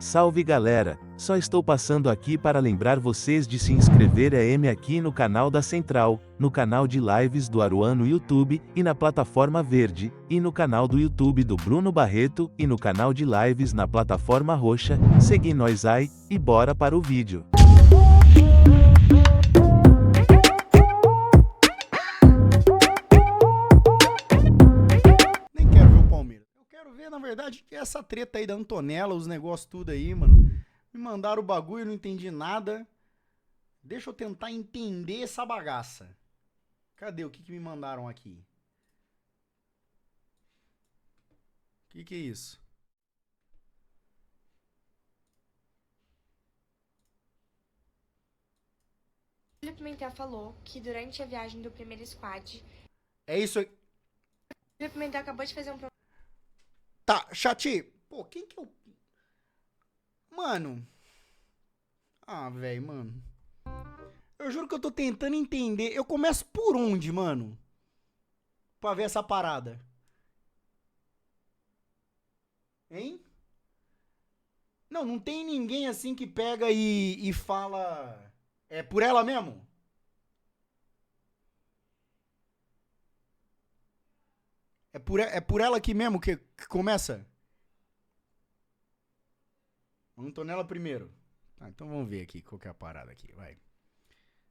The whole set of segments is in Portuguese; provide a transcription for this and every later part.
Salve galera, só estou passando aqui para lembrar vocês de se inscrever aqui no canal da Central, no canal de lives do Aruan no YouTube, e na plataforma verde, e no canal do YouTube do Bruno Barreto, e no canal de lives na plataforma roxa. Segui nós aí, e bora para o vídeo. Nem quero ver o Palmeiras. Eu quero ver, na verdade, que essa treta aí da Antonella, os negócios tudo aí, mano. Me mandaram o bagulho, eu não entendi nada. Deixa eu tentar entender essa bagaça. Cadê? O que me mandaram aqui? O que é isso? Júlia Pimentel falou que durante a viagem do primeiro squad, É isso aí. Júlia Pimentel acabou de fazer um Tá, chat. Pô, quem que eu... Mano. Ah, velho, mano. Eu juro que eu tô tentando entender. Eu começo por onde, mano? Pra ver essa parada. Hein? Não, não tem ninguém assim que pega e fala... É por ela mesmo? É por ela aqui mesmo que começa? Antonella primeiro. Tá, então vamos ver aqui qual que é a parada aqui, vai.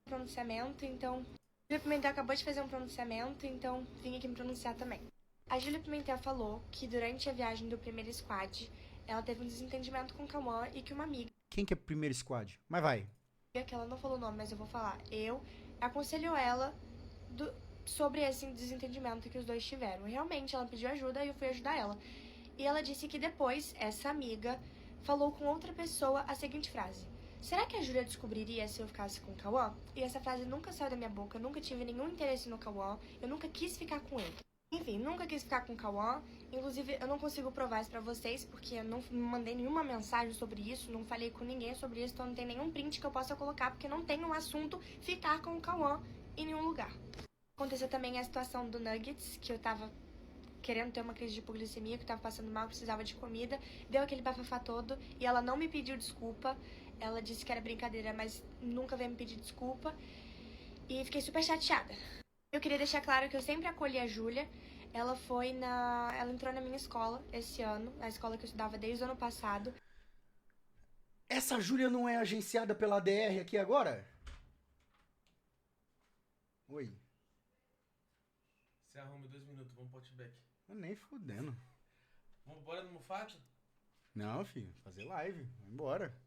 pronunciamento, então... Júlia Pimentel acabou de fazer um pronunciamento, então vim aqui me pronunciar também. A Júlia Pimentel falou que durante a viagem do primeiro squad, ela teve um desentendimento com o Cauã e que uma amiga, Quem que é primeiro squad? Mas vai. que ela não falou o nome, mas eu vou falar, aconselhou ela sobre esse desentendimento que os dois tiveram. Realmente, ela pediu ajuda e eu fui ajudar ela. E ela disse que depois, essa amiga falou com outra pessoa a seguinte frase: será que a Júlia descobriria se eu ficasse com o Cauã? E essa frase nunca saiu da minha boca, eu nunca tive nenhum interesse no Cauã, eu nunca quis ficar com ele. Enfim, nunca quis ficar com o Cauã, inclusive eu não consigo provar isso pra vocês, porque eu não mandei nenhuma mensagem sobre isso, não falei com ninguém sobre isso, então não tem nenhum print que eu possa colocar, porque não tem um assunto ficar com o Cauã em nenhum lugar. Aconteceu também a situação do Nuggets, que eu tava querendo ter uma crise de hipoglicemia, que eu tava passando mal, precisava de comida, deu aquele bafafá todo, e ela não me pediu desculpa, ela disse que era brincadeira, mas nunca veio me pedir desculpa, e fiquei super chateada. Eu queria deixar claro que eu sempre acolhi a Júlia, ela entrou na minha escola esse ano, a escola que eu estudava desde o ano passado. Essa Júlia não é agenciada pela DR aqui agora? Oi. Você arruma 2 minutos, vamos pro Outback. Nem fudendo. Vamos embora no Mufato? Não, filho. Fazer live. Vai embora.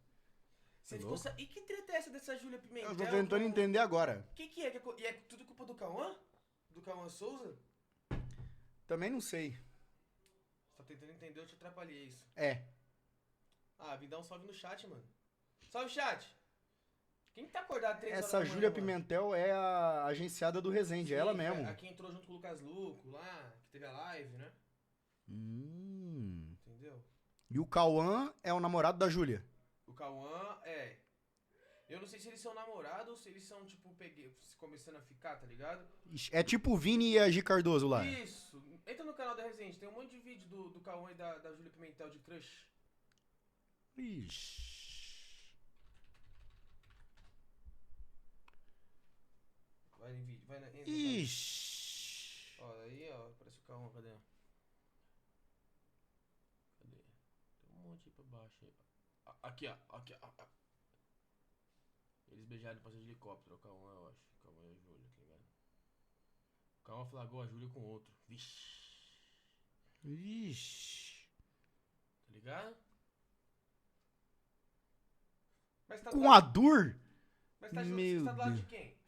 Você louco? ficou... E que treta é essa dessa Júlia Pimentel? Eu tô tentando entender agora. O que é? E é tudo culpa do Cauã? Do Cauã Souza? Também não sei. Você tá tentando entender, eu te atrapalhei isso. É. Ah, vim dar um salve no chat, mano. Salve, chat! Quem que tá acordado 3 horas Essa da manhã, Júlia mano? Pimentel é a agenciada do Resende, é ela Sim, mesmo. A que entrou junto com o Lucas Luco lá, que teve a live, né? Entendeu? E o Cauã é o namorado da Júlia. O Cauã é... Eu não sei se eles são namorados ou se eles são, tipo, começando a ficar, tá ligado? É tipo o Vini e a Gi Cardoso lá. Isso. Entra no canal da Resenha, tem um monte de vídeo do Cauã e da Júlia Pimentel de crush. Ixi. Vai em vídeo, vai na... Ixi. Ó, aí, ó, parece o Cauã, cadê? Cadê? Tem um monte aí pra baixo aí. Aqui, ó, aqui, ó. Eles beijaram e passaram de helicóptero, o Cauã, eu acho. O Cauã e a Júlia, tá ligado? O Cauã flagrou a Júlia com outro. Vixe. Ixi. Tá ligado? Mas tá Com a Dur? Mas tá, Meu você tá do lado Deus. de quem?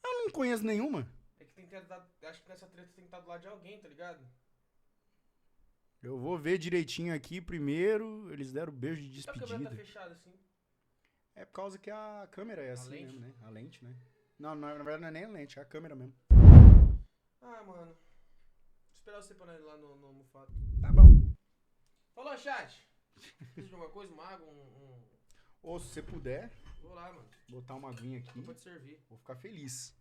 Eu não conheço nenhuma. É que tem que estar. Acho que nessa treta tem que estar do lado de alguém, tá ligado? Eu vou ver direitinho aqui primeiro. Eles deram beijo de Por que a câmera tá despedida. fechada assim? É por causa que a câmera é assim lente? mesmo, né? A lente, né? Não, na verdade não é nem a lente, é a câmera mesmo. Ah, mano. Vou esperar você pra ir lá no Mufato. Tá bom. Falou, chat! Precisa de alguma coisa? Uma água? Ou se você puder, Vou lá, mano. botar uma aguinha aqui, Não pode servir. vou ficar feliz.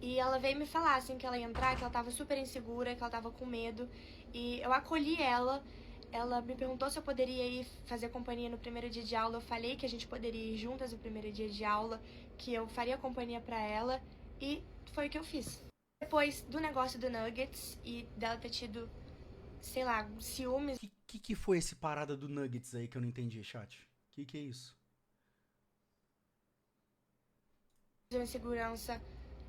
E ela veio me falar, assim, que ela ia entrar, que ela tava super insegura, que ela tava com medo. E eu acolhi ela, ela me perguntou se eu poderia ir fazer companhia no primeiro dia de aula. Eu falei que a gente poderia ir juntas no primeiro dia de aula, que eu faria companhia pra ela, e foi o que eu fiz. Depois do negócio do Nuggets e dela ter tido, sei lá, ciúmes. Que foi esse parada do Nuggets aí que eu não entendi, chat? Que é isso? De insegurança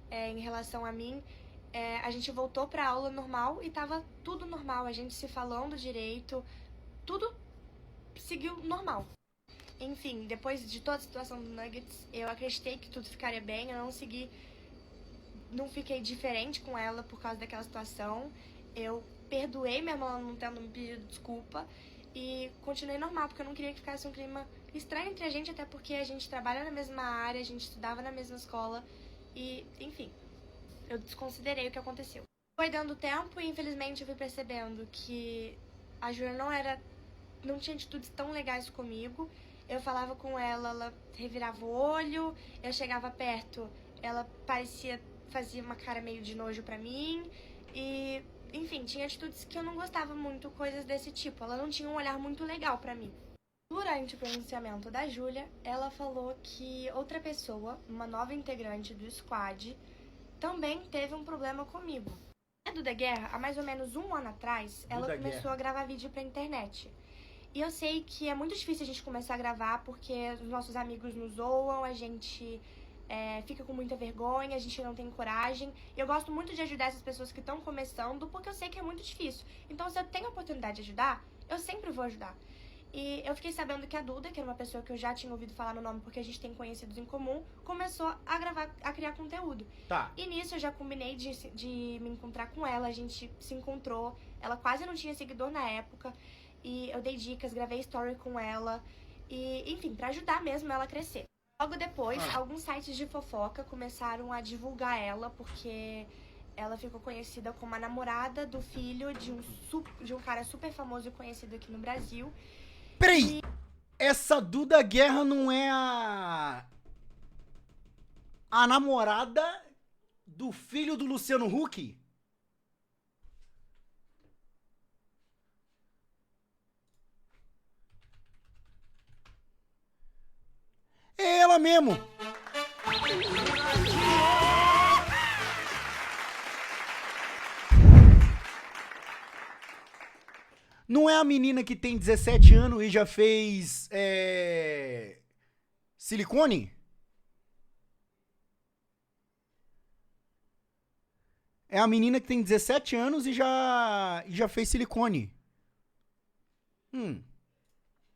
em relação a mim, a gente voltou pra aula normal e tava tudo normal, a gente se falando direito, tudo seguiu normal. Enfim, depois de toda a situação do Nuggets, eu acreditei que tudo ficaria bem, eu não fiquei diferente com ela por causa daquela situação, eu perdoei mesmo ela não tendo me pedido desculpa e continuei normal, porque eu não queria que ficasse um clima estranho entre a gente, até porque a gente trabalha na mesma área, a gente estudava na mesma escola e, enfim, eu desconsiderei o que aconteceu. Foi dando tempo e, infelizmente, eu fui percebendo que a Júlia não tinha atitudes tão legais comigo. Eu falava com ela, ela revirava o olho, eu chegava perto, ela fazia uma cara meio de nojo pra mim e, enfim, tinha atitudes que eu não gostava muito, coisas desse tipo. Ela não tinha um olhar muito legal pra mim. Durante o pronunciamento da Júlia, ela falou que outra pessoa, uma nova integrante do squad, também teve um problema comigo. A Duda Guerra, há mais ou menos um ano atrás, ela começou a gravar vídeo pra internet. E eu sei que é muito difícil a gente começar a gravar porque os nossos amigos nos zoam, a gente fica com muita vergonha, a gente não tem coragem. E eu gosto muito de ajudar essas pessoas que estão começando porque eu sei que é muito difícil. Então, se eu tenho a oportunidade de ajudar, eu sempre vou ajudar. E eu fiquei sabendo que a Duda, que era uma pessoa que eu já tinha ouvido falar no nome porque a gente tem conhecidos em comum, começou a criar conteúdo. Tá. E nisso eu já combinei de me encontrar com ela, a gente se encontrou. Ela quase não tinha seguidor na época. E eu dei dicas, gravei story com ela. E, enfim, pra ajudar mesmo ela a crescer. Logo depois, alguns sites de fofoca começaram a divulgar ela porque ela ficou conhecida como a namorada do filho de um cara super famoso e conhecido aqui no Brasil. Peraí! Essa Duda Guerra não é a namorada do filho do Luciano Huck? É ela mesmo! Não é a menina que tem 17 anos e já fez silicone? É a menina que tem 17 anos e já fez silicone.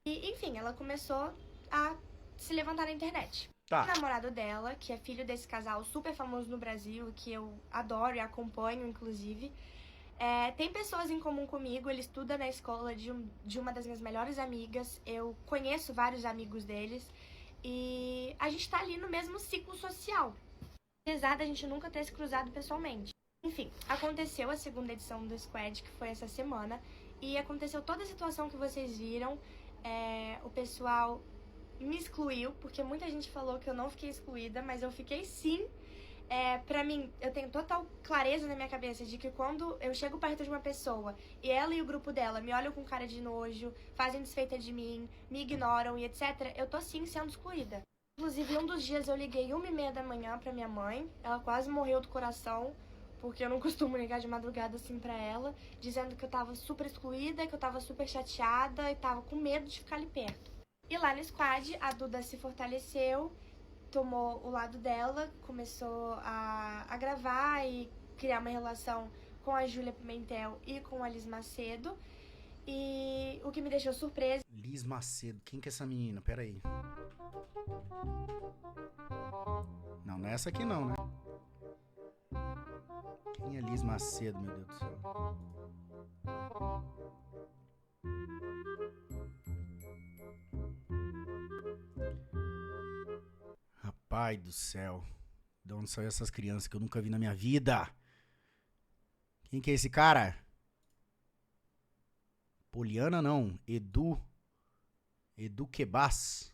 E, enfim, ela começou a se levantar na internet. Tá. O namorado dela, que é filho desse casal super famoso no Brasil, que eu adoro e acompanho, inclusive, tem pessoas em comum comigo. Ele estuda na escola de uma das minhas melhores amigas. Eu conheço vários amigos deles. E a gente tá ali no mesmo ciclo social. Apesar da gente nunca ter se cruzado pessoalmente. Enfim, aconteceu a segunda edição do Squad, que foi essa semana. E aconteceu toda a situação que vocês viram. O pessoal me excluiu, porque muita gente falou que eu não fiquei excluída, mas eu fiquei sim. Pra mim, eu tenho total clareza na minha cabeça de que quando eu chego perto de uma pessoa e ela e o grupo dela me olham com cara de nojo, fazem desfeita de mim, me ignoram e etc., eu tô sim sendo excluída. Inclusive, um dos dias eu liguei 1h30 da manhã pra minha mãe, ela quase morreu do coração, porque eu não costumo ligar de madrugada assim pra ela, dizendo que eu tava super excluída, que eu tava super chateada e tava com medo de ficar ali perto. E lá no squad, a Duda se fortaleceu, tomou o lado dela, começou a gravar e criar uma relação com a Júlia Pimentel e com a Liz Macedo. E o que me deixou surpresa... Liz Macedo, quem que é essa menina? Pera aí. Não é essa aqui não, né? Quem é Liz Macedo, meu Deus do céu? Rapaz do céu. De onde saiu essas crianças que eu nunca vi na minha vida? Quem que é esse cara? Poliana não. Edu Quebas.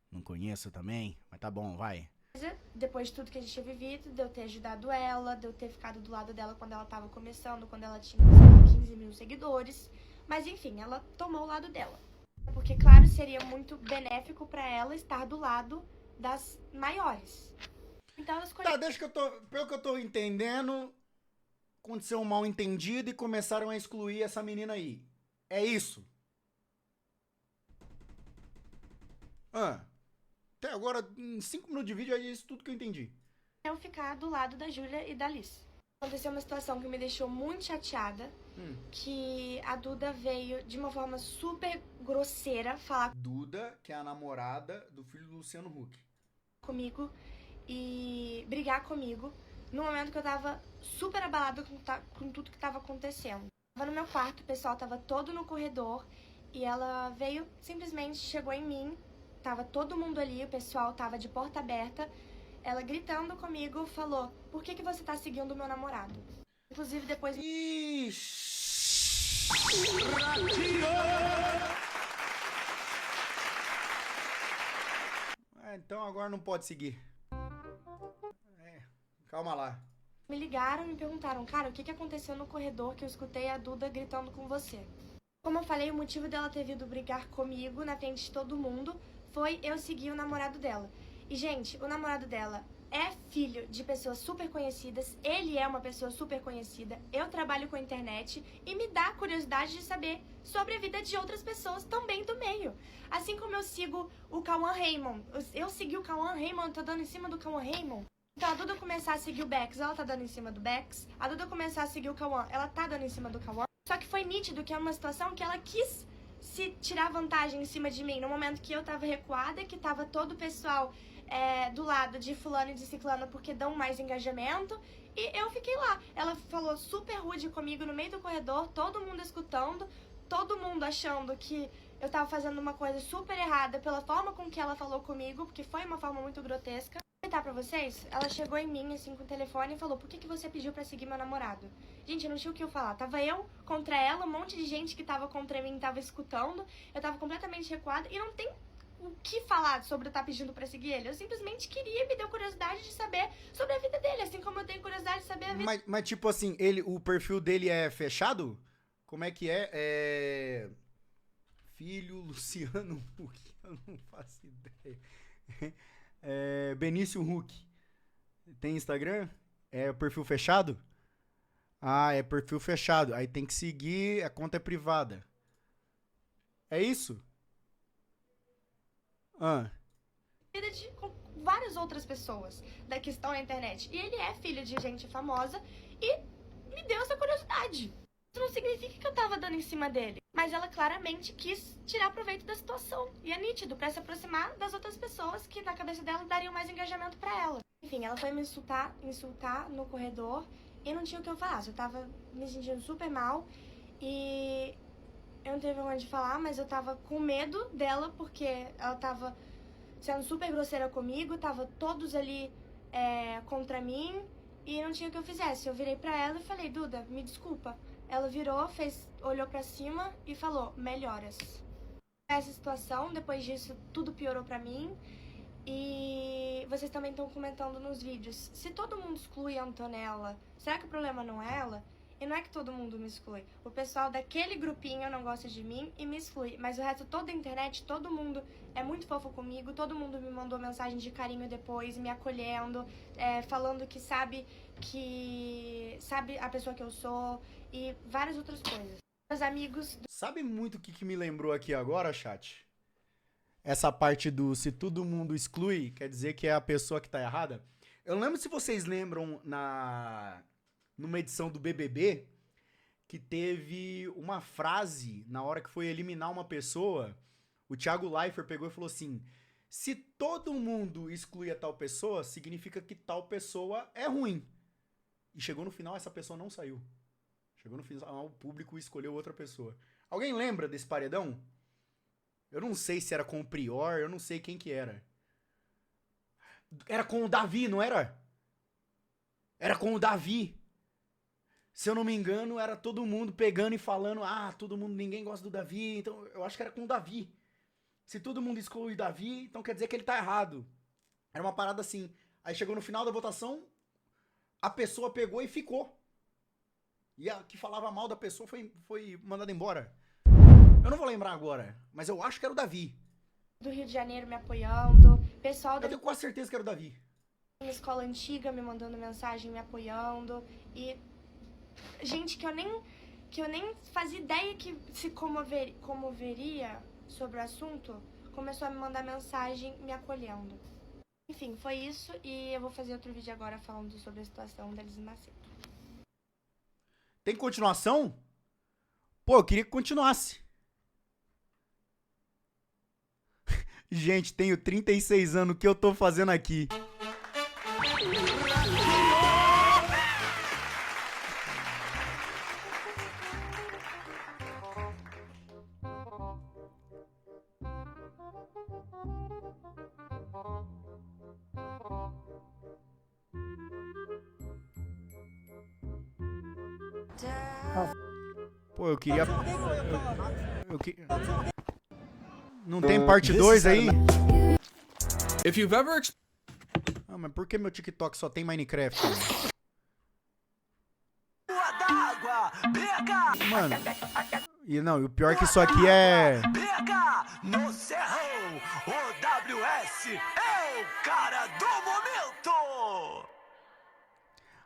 Não conheço também, mas tá bom, vai. Depois de tudo que a gente tinha vivido, de eu ter ajudado ela, de eu ter ficado do lado dela quando ela tava começando, quando ela tinha, sei lá, 15 mil seguidores. Mas enfim, ela tomou o lado dela. Porque, claro, seria muito benéfico pra ela estar do lado das maiores. Então ela escolheu. Tá, deixa que eu tô. Pelo que eu tô entendendo, aconteceu um mal entendido e começaram a excluir essa menina aí. É isso? Até agora, em 5 minutos de vídeo, é isso tudo que eu entendi. Eu ficar do lado da Júlia e da Liz. Aconteceu uma situação que me deixou muito chateada, que a Duda veio de uma forma super grosseira falar Duda, que é a namorada do filho do Luciano Huck. comigo e brigar comigo no momento que eu tava super abalada com tudo que tava acontecendo. Tava no meu quarto, o pessoal tava todo no corredor e ela veio, simplesmente chegou em mim, tava todo mundo ali, o pessoal tava de porta aberta. Ela gritando comigo, falou, por que você tá seguindo o meu namorado? Inclusive, depois... Ixi! Então agora não pode seguir. Calma lá. me ligaram e me perguntaram, cara, o que aconteceu no corredor que eu escutei a Duda gritando com você? Como eu falei, o motivo dela ter vindo brigar comigo na frente de todo mundo foi eu seguir o namorado dela. E, gente, o namorado dela é filho de pessoas super conhecidas, ele é uma pessoa super conhecida, eu trabalho com a internet e me dá curiosidade de saber sobre a vida de outras pessoas também do meio. Assim como eu sigo o Cauã Raymond, eu segui o Cauã Raymond, tô dando em cima do Cauã Raymond. Então a Duda começar a seguir o Bex, ela tá dando em cima do Bex, a Duda começar a seguir o Cauã, ela tá dando em cima do Cauã. Só que foi nítido que é uma situação que ela quis se tirar vantagem em cima de mim, no momento que eu tava recuada, que tava todo o pessoal do lado de fulano e de ciclano porque dão mais engajamento, e eu fiquei lá. Ela falou super rude comigo no meio do corredor, todo mundo escutando, todo mundo achando que eu tava fazendo uma coisa super errada pela forma com que ela falou comigo, porque foi uma forma muito grotesca. Vou contar pra vocês, ela chegou em mim, assim, com o telefone e falou, por que você pediu pra seguir meu namorado? Gente, eu não tinha o que eu falar, tava eu contra ela, um monte de gente que tava contra mim tava escutando, eu tava completamente recuada e não tem o que falar sobre eu estar pedindo pra seguir ele. Eu simplesmente queria, me deu curiosidade de saber sobre a vida dele, assim como eu tenho curiosidade de saber a vida... Mas tipo assim, o perfil dele é fechado? Como é que é? Filho Luciano Huck, eu não faço ideia. Benício Huck. Tem Instagram? É perfil fechado? Ah, é perfil fechado. Aí tem que seguir, a conta é privada. É isso? Vida com várias outras pessoas que estão na internet. E ele é filho de gente famosa e me deu essa curiosidade. Isso não significa que eu tava dando em cima dele. Mas ela claramente quis tirar proveito da situação. E é nítido pra se aproximar das outras pessoas que na cabeça dela dariam mais engajamento pra ela. Enfim, ela foi me insultar no corredor e não tinha o que eu falar. Eu tava me sentindo super mal e eu não tenho vergonha de falar, mas eu tava com medo dela porque ela tava sendo super grosseira comigo, tava todos ali contra mim e não tinha o que eu fizesse. Eu virei pra ela e falei, Duda, me desculpa. Ela virou, olhou pra cima e falou, melhoras. Essa situação, depois disso, tudo piorou pra mim. E vocês também estão comentando nos vídeos. Se todo mundo exclui a Antonella, será que o problema não é ela? E não é que todo mundo me exclui. O pessoal daquele grupinho não gosta de mim e me exclui. Mas o resto, toda a internet, todo mundo é muito fofo comigo. Todo mundo me mandou mensagem de carinho depois, me acolhendo, falando que sabe a pessoa que eu sou e várias outras coisas. Meus amigos... Sabe muito o que me lembrou aqui agora, chat? Essa parte do se todo mundo exclui, quer dizer que é a pessoa que tá errada? Eu não lembro se vocês lembram numa edição do BBB, que teve uma frase, na hora que foi eliminar uma pessoa, o Thiago Leifert pegou e falou assim, se todo mundo exclui a tal pessoa, significa que tal pessoa é ruim. E chegou no final, essa pessoa não saiu. Chegou no final, o público escolheu outra pessoa. Alguém lembra desse paredão? Eu não sei se era com o Prior, eu não sei quem que era. Era com o Davi, não era? Era com o Davi. Se eu não me engano, era todo mundo pegando e falando, todo mundo, ninguém gosta do Davi, então eu acho que era com o Davi. Se todo mundo exclui o Davi, então quer dizer que ele tá errado. Era uma parada assim. Aí chegou no final da votação, a pessoa pegou e ficou. E a que falava mal da pessoa foi mandada embora. Eu não vou lembrar agora, mas eu acho que era o Davi. Do Rio de Janeiro me apoiando, pessoal da Eu tenho quase certeza que era o Davi. minha escola antiga me mandando mensagem, me apoiando. E gente que eu nem fazia ideia que se comoveria sobre o assunto, começou a me mandar mensagem me acolhendo. Enfim, foi isso, e eu vou fazer outro vídeo agora falando sobre a situação da Elis Macedo. Tem continuação? Pô, eu queria que continuasse. Gente, tenho 36 anos, o que eu tô fazendo aqui? Pô, eu queria... Não tem parte 2 aí? If you've ever Ah, mas por que meu TikTok só tem Minecraft? Mano, e o pior é que isso aqui é... No Serrão, o WS é o cara do momento!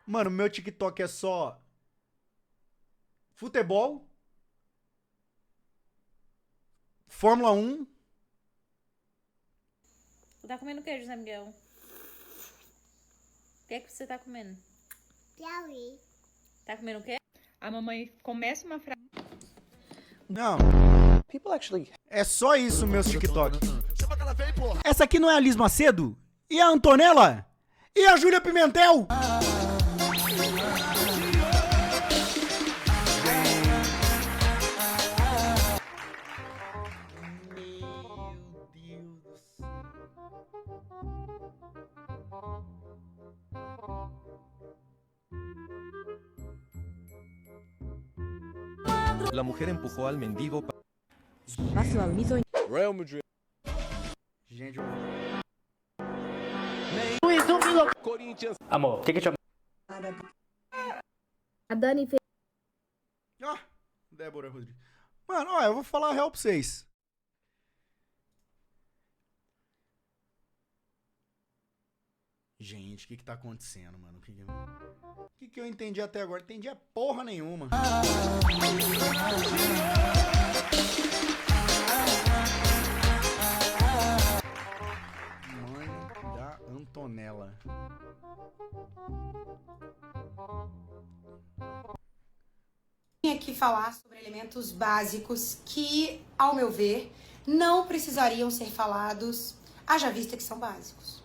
Mano, meu TikTok é só... futebol, Fórmula 1. Tu tá comendo o que, José Miguel? O que é que você tá comendo? Piauí. Tá comendo o quê? A mamãe começa uma frase. Não. É só isso, meus TikTok. Essa aqui não é a Elis Macedo? E a Antonella? E a Júlia Pimentel? La mujer empujó al mendigo. Real Madrid. Gente, Corinthians. Amor, o que te... A Dani fez. Ah, Débora Rodrigues. Mano, ó, eu vou falar a real pra vocês. Gente, o que tá acontecendo, mano? O que eu entendi até agora? Entendi a porra nenhuma. Mãe da Antonella. Vim aqui falar sobre elementos básicos que, ao meu ver, não precisariam ser falados, haja vista que são básicos.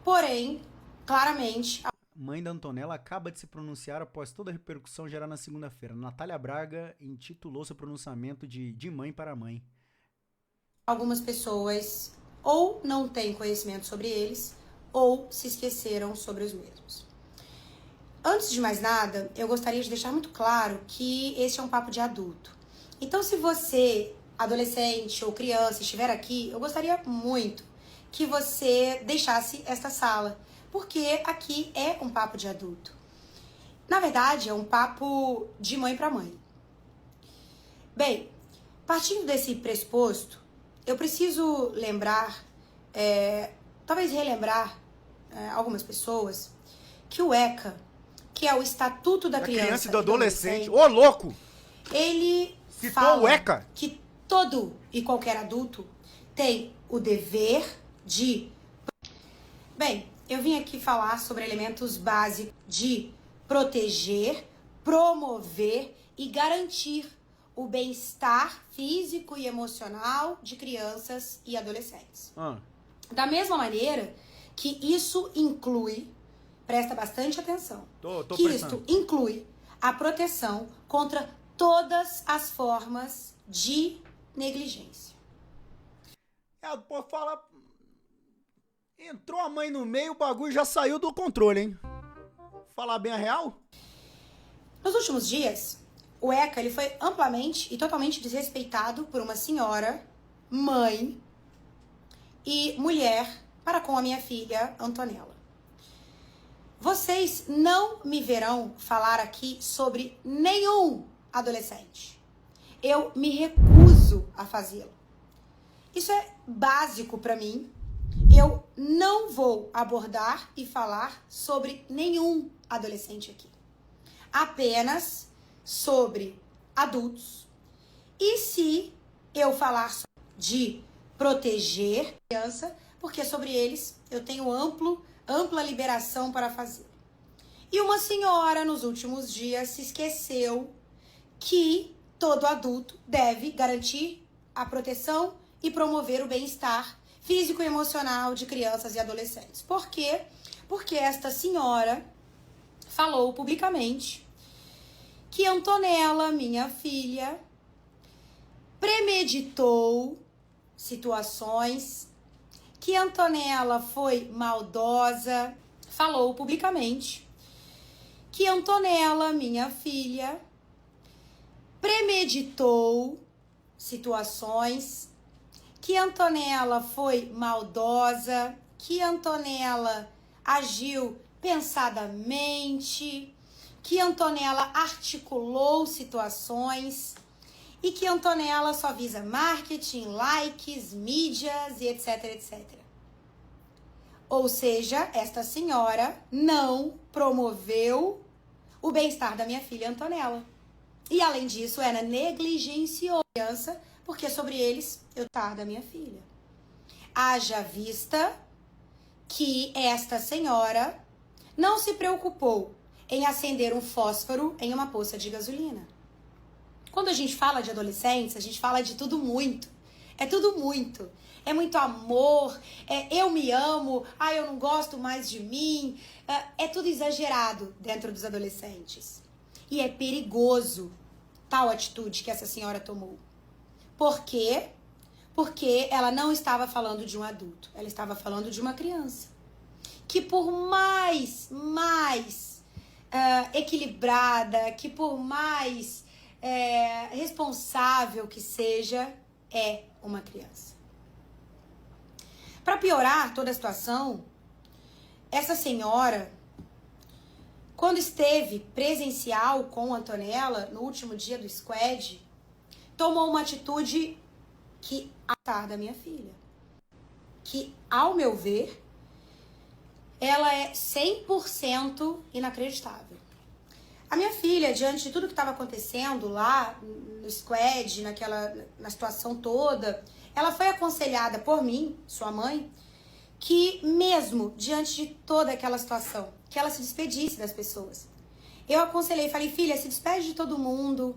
Porém, claramente... Mãe da Antonella acaba de se pronunciar após toda a repercussão gerada na segunda-feira. Natália Braga intitulou seu pronunciamento de mãe para mãe. Algumas pessoas ou não têm conhecimento sobre eles, ou se esqueceram sobre os mesmos. Antes de mais nada, eu gostaria de deixar muito claro que este é um papo de adulto. Então, se você, adolescente ou criança, estiver aqui, eu gostaria muito que você deixasse esta sala, porque aqui é um papo de adulto. Na verdade, é um papo de mãe para mãe. Bem, partindo desse pressuposto, eu preciso lembrar, talvez relembrar algumas pessoas, que o ECA, que é o Estatuto da Criança e do Adolescente, ô louco! Ele citou fala o ECA que todo e qualquer adulto tem o dever de... Bem, eu vim aqui falar sobre elementos básicos de proteger, promover e garantir o bem-estar físico e emocional de crianças e adolescentes. Da mesma maneira que isso inclui, presta bastante atenção, que isto inclui a proteção contra todas as formas de negligência. Pô, fala... Entrou a mãe no meio, o bagulho já saiu do controle, hein? Falar bem a real? Nos últimos dias, o ECA ele foi amplamente e totalmente desrespeitado por uma senhora, mãe e mulher para com a minha filha, Antonella. Vocês não me verão falar aqui sobre nenhum adolescente. Eu me recuso a fazê-lo. Isso é básico para mim. Eu não vou abordar e falar sobre nenhum adolescente aqui. Apenas sobre adultos. E se eu falar de proteger a criança, porque sobre eles eu tenho ampla liberação para fazer. E uma senhora, nos últimos dias, se esqueceu que todo adulto deve garantir a proteção e promover o bem-estar físico e emocional de crianças e adolescentes. Por quê? Porque esta senhora falou publicamente que Antonella, minha filha, premeditou situações, que Antonella foi maldosa, falou publicamente que Antonella, minha filha, premeditou situações, que Antonella foi maldosa, que Antonella agiu pensadamente, que Antonella articulou situações e que Antonella só visa marketing, likes, mídias e etc, etc. Ou seja, esta senhora não promoveu o bem-estar da minha filha Antonella. E além disso, ela negligenciou a criança, porque sobre eles eu tar da minha filha. Haja vista que esta senhora não se preocupou em acender um fósforo em uma poça de gasolina. Quando a gente fala de adolescentes, a gente fala de tudo muito. É tudo muito. É muito amor, eu me amo, eu não gosto mais de mim. É tudo exagerado dentro dos adolescentes. E é perigoso tal atitude que essa senhora tomou. Por quê? Porque ela não estava falando de um adulto, ela estava falando de uma criança. Que por mais equilibrada, que por mais responsável que seja, é uma criança. Para piorar toda a situação, essa senhora, quando esteve presencial com a Antonella, no último dia do squad, tomou uma atitude que afastar da minha filha. Que, ao meu ver, ela é 100% inacreditável. A minha filha, diante de tudo que estava acontecendo lá no squad, na situação toda, ela foi aconselhada por mim, sua mãe, que mesmo diante de toda aquela situação, que ela se despedisse das pessoas. Eu aconselhei, falei, filha, se despede de todo mundo,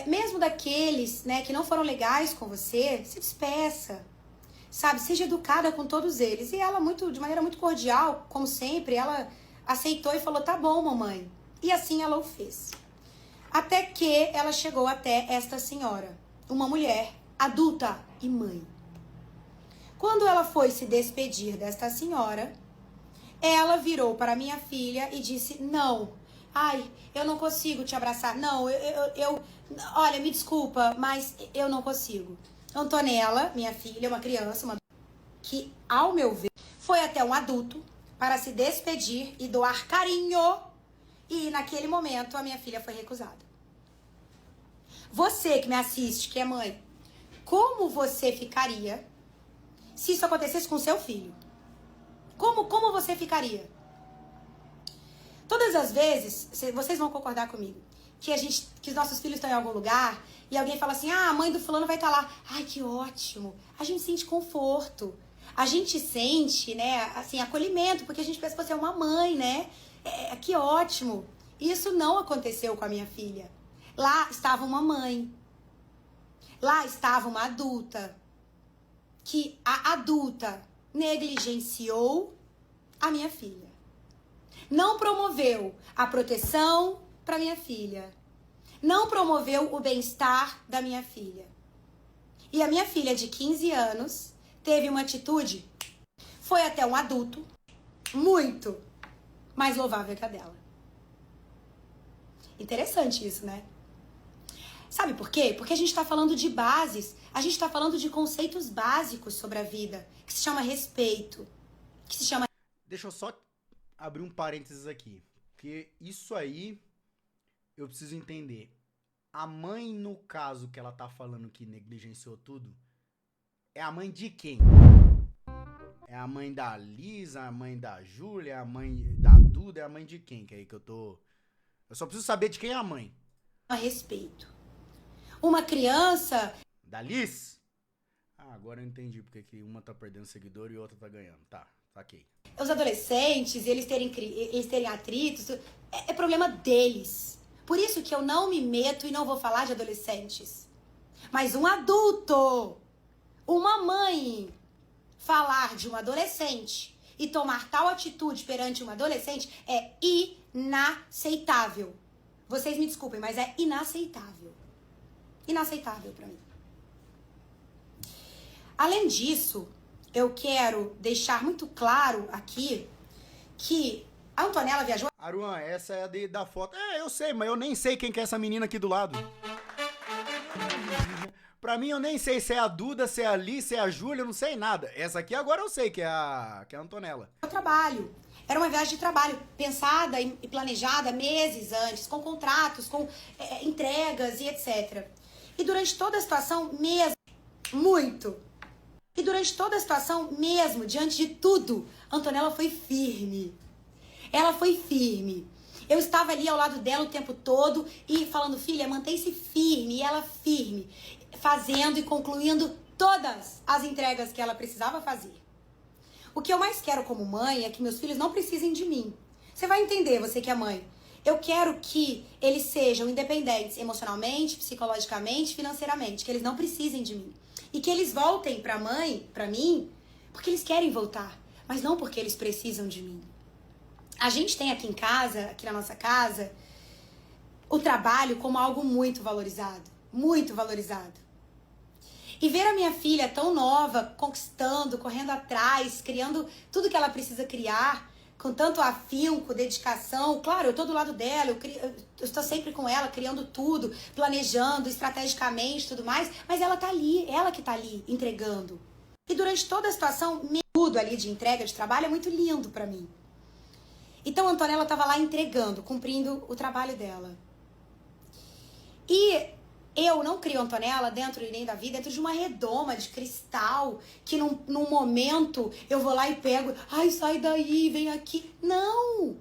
mesmo daqueles, né, que não foram legais com você, se despeça, sabe, seja educada com todos eles. E ela, de maneira muito cordial, como sempre, ela aceitou e falou, tá bom, mamãe. E assim ela o fez. Até que ela chegou até esta senhora, uma mulher adulta e mãe. Quando ela foi se despedir desta senhora, ela virou para minha filha e disse, não, eu não consigo te abraçar, não, olha, me desculpa, mas eu não consigo. Antonella, minha filha, uma criança, que, ao meu ver, foi até um adulto para se despedir e doar carinho, e naquele momento a minha filha foi recusada. Você que me assiste, que é mãe, como você ficaria se isso acontecesse com seu filho? Como você ficaria? Todas as vezes, vocês vão concordar comigo, que os nossos filhos estão em algum lugar e alguém fala assim, a mãe do fulano vai estar lá. Ai, que ótimo. A gente sente conforto. A gente sente, né, assim, acolhimento, porque a gente pensa que você é uma mãe, né? Que ótimo. Isso não aconteceu com a minha filha. Lá estava uma mãe. Lá estava uma adulta. Que a adulta negligenciou a minha filha. Não promoveu a proteção para minha filha. Não promoveu o bem-estar da minha filha. E a minha filha de 15 anos teve uma atitude, foi até um adulto, muito mais louvável que a dela. Interessante isso, né? Sabe por quê? Porque a gente está falando de bases, a gente está falando de conceitos básicos sobre a vida, que se chama respeito, que se chama... Deixa eu só abrir um parênteses aqui. Porque isso aí eu preciso entender. A mãe, no caso que ela tá falando que negligenciou tudo, é a mãe de quem? É a mãe da Lisa, a mãe da Júlia, a mãe da Duda, é a mãe de quem? Que é aí que eu tô... Eu só preciso saber de quem é a mãe. A respeito. Uma criança... Da Liz? Ah, agora eu entendi porque que uma tá perdendo seguidor e outra tá ganhando. Tá, saquei. Os adolescentes, eles terem atritos, é problema deles. Por isso que eu não me meto e não vou falar de adolescentes. Mas um adulto, uma mãe, falar de um adolescente e tomar tal atitude perante um adolescente é inaceitável. Vocês me desculpem, mas é inaceitável. Inaceitável pra mim. Além disso, eu quero deixar muito claro aqui que a Antonella viajou... Aruan, essa é a da foto. É, eu sei, mas eu nem sei quem que é essa menina aqui do lado. Pra mim, eu nem sei se é a Duda, se é a Liz, se é a Júlia, eu não sei nada. Essa aqui agora eu sei que é a Antonella. Trabalho. Era uma viagem de trabalho pensada e planejada meses antes, com contratos, com entregas e etc. E durante toda a situação mesmo, muito. E durante toda a situação mesmo, diante de tudo, a Antonella foi firme. Ela foi firme. Eu estava ali ao lado dela o tempo todo e falando, filha, mantém-se firme. E ela firme, fazendo e concluindo todas as entregas que ela precisava fazer. O que eu mais quero como mãe é que meus filhos não precisem de mim. Você vai entender, você que é mãe. Eu quero que eles sejam independentes emocionalmente, psicologicamente, financeiramente. Que eles não precisem de mim. E que eles voltem pra mãe, pra mim, porque eles querem voltar. Mas não porque eles precisam de mim. A gente tem aqui em casa, aqui na nossa casa, o trabalho como algo muito valorizado. Muito valorizado. E ver a minha filha tão nova, conquistando, correndo atrás, criando tudo que ela precisa criar, com tanto afinco, dedicação. Claro, eu tô do lado dela, eu estou sempre com ela, criando tudo, planejando estrategicamente e tudo mais, mas ela tá ali, ela que tá ali, entregando. E durante toda a situação, tudo ali de entrega de trabalho é muito lindo pra mim. Então a Antonella estava lá entregando, cumprindo o trabalho dela. E eu não crio a Antonella dentro nem da vida, dentro de uma redoma de cristal, que num momento eu vou lá e pego, ai, sai daí, vem aqui. Não!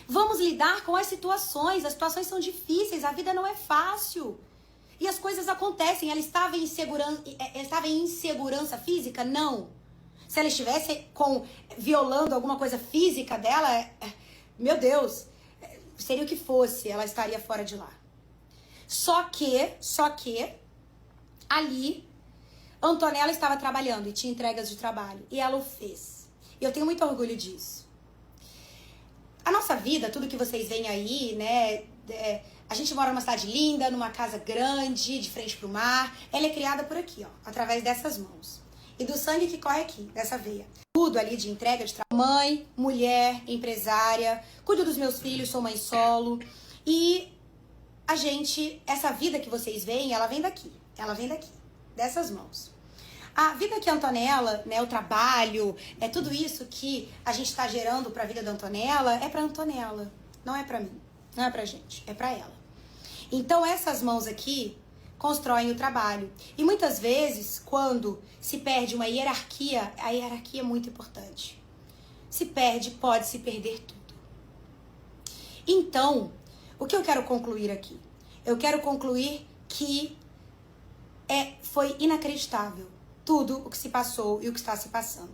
Vamos lidar com as situações são difíceis, a vida não é fácil. E as coisas acontecem, ela estava em insegurança física? Não. Se ela estivesse violando alguma coisa física dela, meu Deus, seria o que fosse, ela estaria fora de lá. Só que, ali, Antonella estava trabalhando e tinha entregas de trabalho. E ela o fez. E eu tenho muito orgulho disso. A nossa vida, tudo que vocês veem aí, né, a gente mora numa cidade linda, numa casa grande, de frente pro mar. Ela é criada por aqui, ó, através dessas mãos. E do sangue que corre aqui, dessa veia. Tudo ali de entrega de trabalho. Mãe, mulher, empresária, cuido dos meus filhos, sou mãe solo. E essa vida que vocês veem, ela vem daqui, dessas mãos. A vida que a Antonella, né, o trabalho, tudo isso que a gente tá gerando pra vida da Antonella, é pra Antonella, não é pra mim, não é pra gente, é pra ela. Então essas mãos aqui constroem o trabalho. E muitas vezes, quando se perde uma hierarquia, a hierarquia é muito importante. Se perde, pode se perder tudo. Então, o que eu quero concluir aqui? Eu quero concluir que foi inacreditável tudo o que se passou e o que está se passando.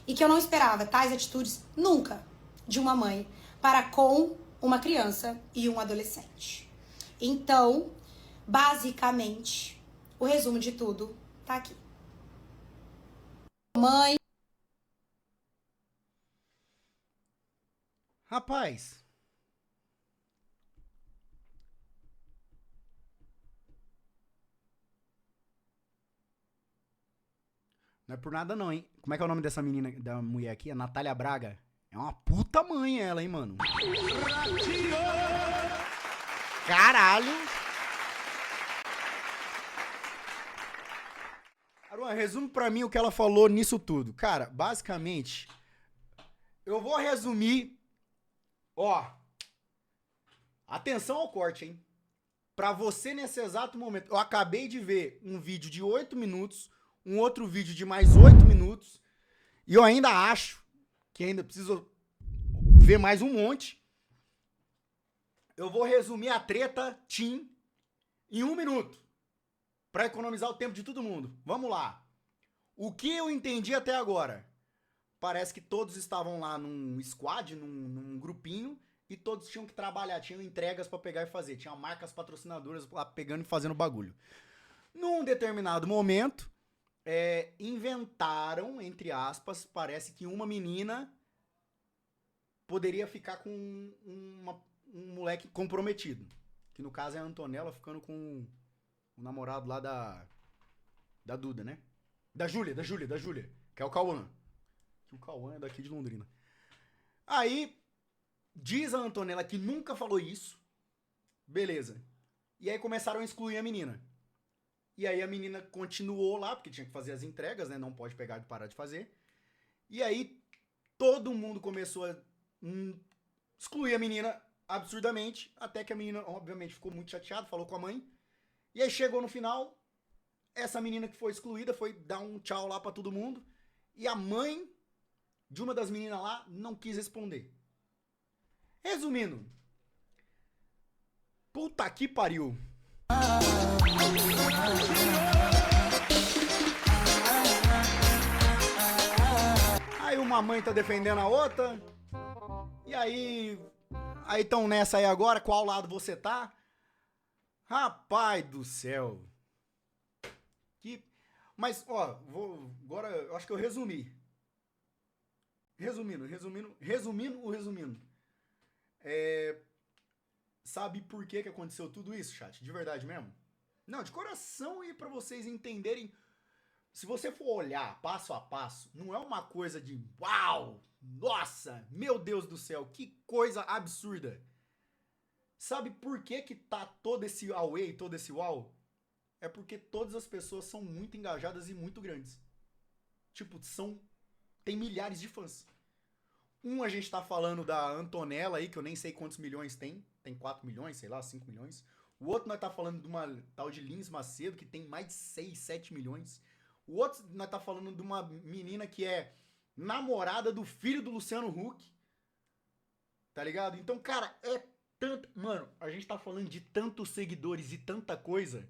E que eu não esperava tais atitudes nunca de uma mãe para com uma criança e um adolescente. Então, basicamente, o resumo de tudo tá aqui. Mãe. Rapaz. Não é por nada não, hein? Como é que é o nome dessa menina, da mulher aqui? A Natália Braga. É uma puta mãe ela, hein, mano? Caralho! Aruan, resume pra mim o que ela falou nisso tudo. Cara, basicamente, eu vou resumir Ó, atenção ao corte, hein? Pra você nesse exato momento, eu acabei de ver um vídeo de 8 minutos, um outro vídeo de mais 8 minutos, e eu ainda acho que ainda preciso ver mais um monte. Eu vou resumir a treta Tim em 1 minuto, pra economizar o tempo de todo mundo. Vamos lá. O que eu entendi até agora? Parece que todos estavam lá num squad, num grupinho, e todos tinham que trabalhar, tinham entregas pra pegar e fazer, tinha marcas patrocinadoras lá pegando e fazendo bagulho. Num determinado momento, inventaram, entre aspas, parece que uma menina poderia ficar com um moleque comprometido, que no caso é a Antonella ficando com o namorado lá da Duda, né? Da Júlia, que é o Cauã. Que o Cauã é daqui de Londrina. Aí, diz a Antonella que nunca falou isso. Beleza. E aí começaram a excluir a menina. E aí a menina continuou lá, porque tinha que fazer as entregas, né? Não pode pegar e parar de fazer. E aí todo mundo começou a excluir a menina absurdamente, até que a menina, obviamente, ficou muito chateada, falou com a mãe. E aí chegou no final, essa menina que foi excluída foi dar um tchau lá pra todo mundo. E a mãe de uma das meninas lá não quis responder. Resumindo, puta que pariu. Aí uma mãe tá defendendo a outra. E aí tão nessa aí agora, qual lado você tá? Rapaz do céu. Mas, ó, agora eu acho que eu resumi. Resumindo. Sabe por que aconteceu tudo isso, chat? De verdade mesmo? Não, de coração, e pra vocês entenderem. Se você for olhar passo a passo, não é uma coisa de uau, nossa, meu Deus do céu, que coisa absurda. Sabe por que tá todo esse away, todo esse uau? É porque todas as pessoas são muito engajadas e muito grandes. Tipo, tem milhares de fãs. A gente tá falando da Antonella aí, que eu nem sei quantos milhões tem. Tem 4 milhões, sei lá, 5 milhões. O outro nós tá falando de uma tal de Lins Macedo, que tem mais de 6, 7 milhões. O outro nós tá falando de uma menina que é namorada do filho do Luciano Huck. Tá ligado? Então, cara, é tanto... Mano, a gente tá falando de tantos seguidores e tanta coisa,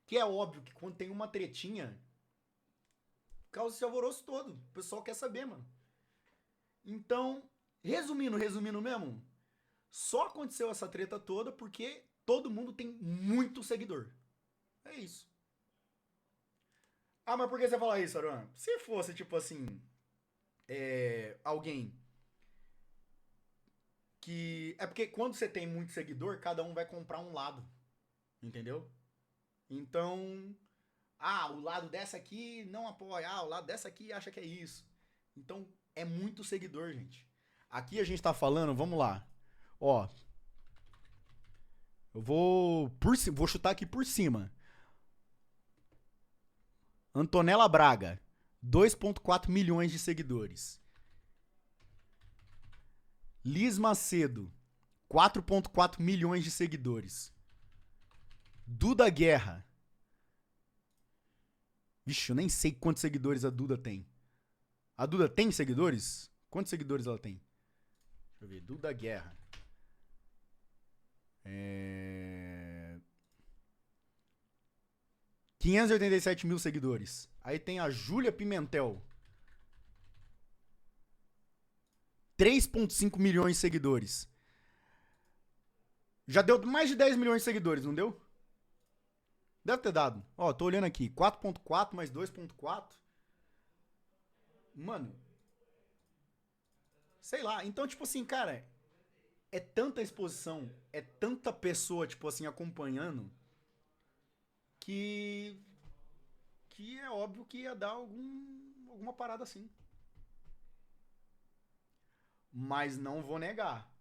que é óbvio que quando tem uma tretinha, causa esse alvoroço todo. O pessoal quer saber, mano. Então, resumindo mesmo, só aconteceu essa treta toda porque todo mundo tem muito seguidor. É isso. Ah, mas por que você fala isso, Aruan? Se fosse, tipo assim, alguém que... É porque quando você tem muito seguidor, cada um vai comprar um lado. Entendeu? Então... Ah, o lado dessa aqui não apoia. Ah, o lado dessa aqui acha que é isso. Então, é muito seguidor, gente. Aqui a gente tá falando, vamos lá. Ó. Eu vou chutar aqui por cima. Antonella Braga, 2,4 milhões de seguidores. Liz Macedo, 4,4 milhões de seguidores. Duda Guerra. Vixe, eu nem sei quantos seguidores a Duda tem. A Duda tem seguidores? Quantos seguidores ela tem? Deixa eu ver. Duda Guerra. 587 mil seguidores. Aí tem a Júlia Pimentel. 3,5 milhões de seguidores. Já deu mais de 10 milhões de seguidores, não deu? Deve ter dado. Ó, tô olhando aqui. 4,4 mais 2,4. Mano. Sei lá. Então, tipo assim, cara, é tanta exposição, é tanta pessoa, tipo assim, acompanhando, que é óbvio que ia dar alguma parada assim. Mas não vou negar.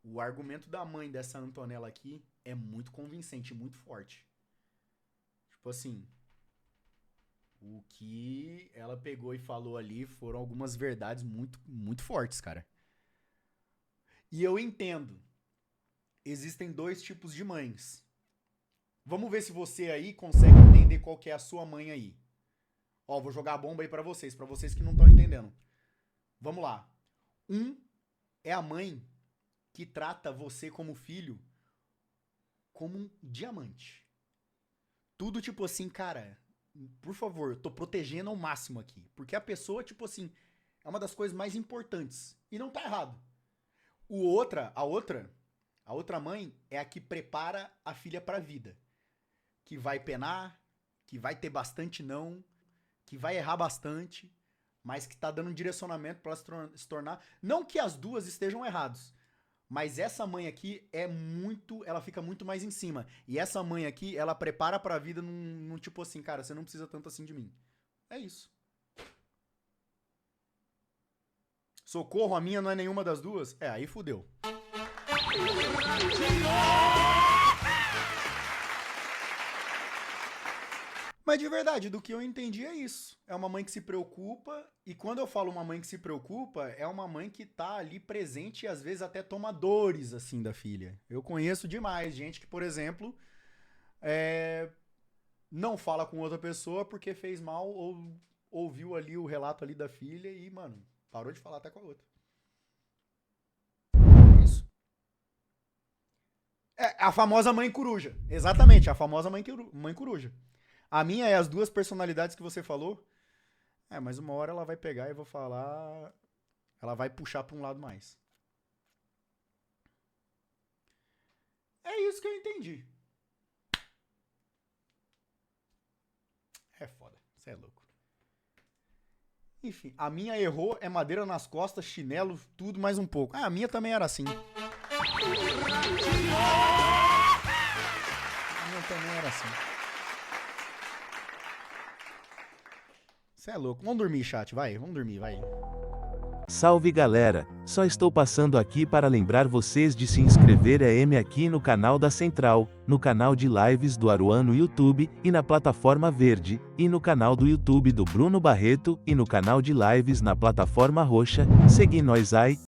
O argumento da mãe dessa Antonella aqui é muito convincente, muito forte. Tipo assim, o que ela pegou e falou ali foram algumas verdades muito, muito fortes, cara. E eu entendo. Existem dois tipos de mães. Vamos ver se você aí consegue entender qual que é a sua mãe aí. Ó, vou jogar a bomba aí pra vocês que não estão entendendo. Vamos lá. É a mãe que trata você como filho como um diamante. Tudo tipo assim, cara, por favor, eu tô protegendo ao máximo aqui. Porque a pessoa, tipo assim, é uma das coisas mais importantes. E não tá errado. A outra mãe é a que prepara a filha pra vida. Que vai penar, que vai ter bastante não, que vai errar bastante, mas que tá dando um direcionamento pra ela se tornar... Não que as duas estejam erradas, mas essa mãe aqui ela fica muito mais em cima. E essa mãe aqui, ela prepara pra vida num tipo assim, cara, você não precisa tanto assim de mim. É isso. Socorro, a minha não é nenhuma das duas? É, aí fudeu. Mas de verdade, do que eu entendi é isso. É uma mãe que se preocupa, e quando eu falo uma mãe que se preocupa, é uma mãe que tá ali presente e às vezes até toma dores, assim, da filha. Eu conheço demais gente que, por exemplo, não fala com outra pessoa porque fez mal ou ouviu ali o relato ali da filha e, mano, parou de falar até com a outra. Isso. É a famosa mãe coruja. Exatamente, a famosa mãe coruja. A minha é as duas personalidades que você falou. Mas uma hora ela vai pegar e eu vou falar... Ela vai puxar pra um lado mais. É isso que eu entendi. É foda. Você é louco. Enfim, a minha errou, é madeira nas costas, chinelo, tudo mais um pouco. A minha também era assim. A minha também era assim. Você é louco. Vamos dormir, chat, vai. Vamos dormir, vai. Salve galera, só estou passando aqui para lembrar vocês de se inscrever aqui no canal da Central, no canal de lives do Aruan no YouTube, e na plataforma verde, e no canal do YouTube do Bruno Barreto, e no canal de lives na plataforma roxa, seguir nós aí.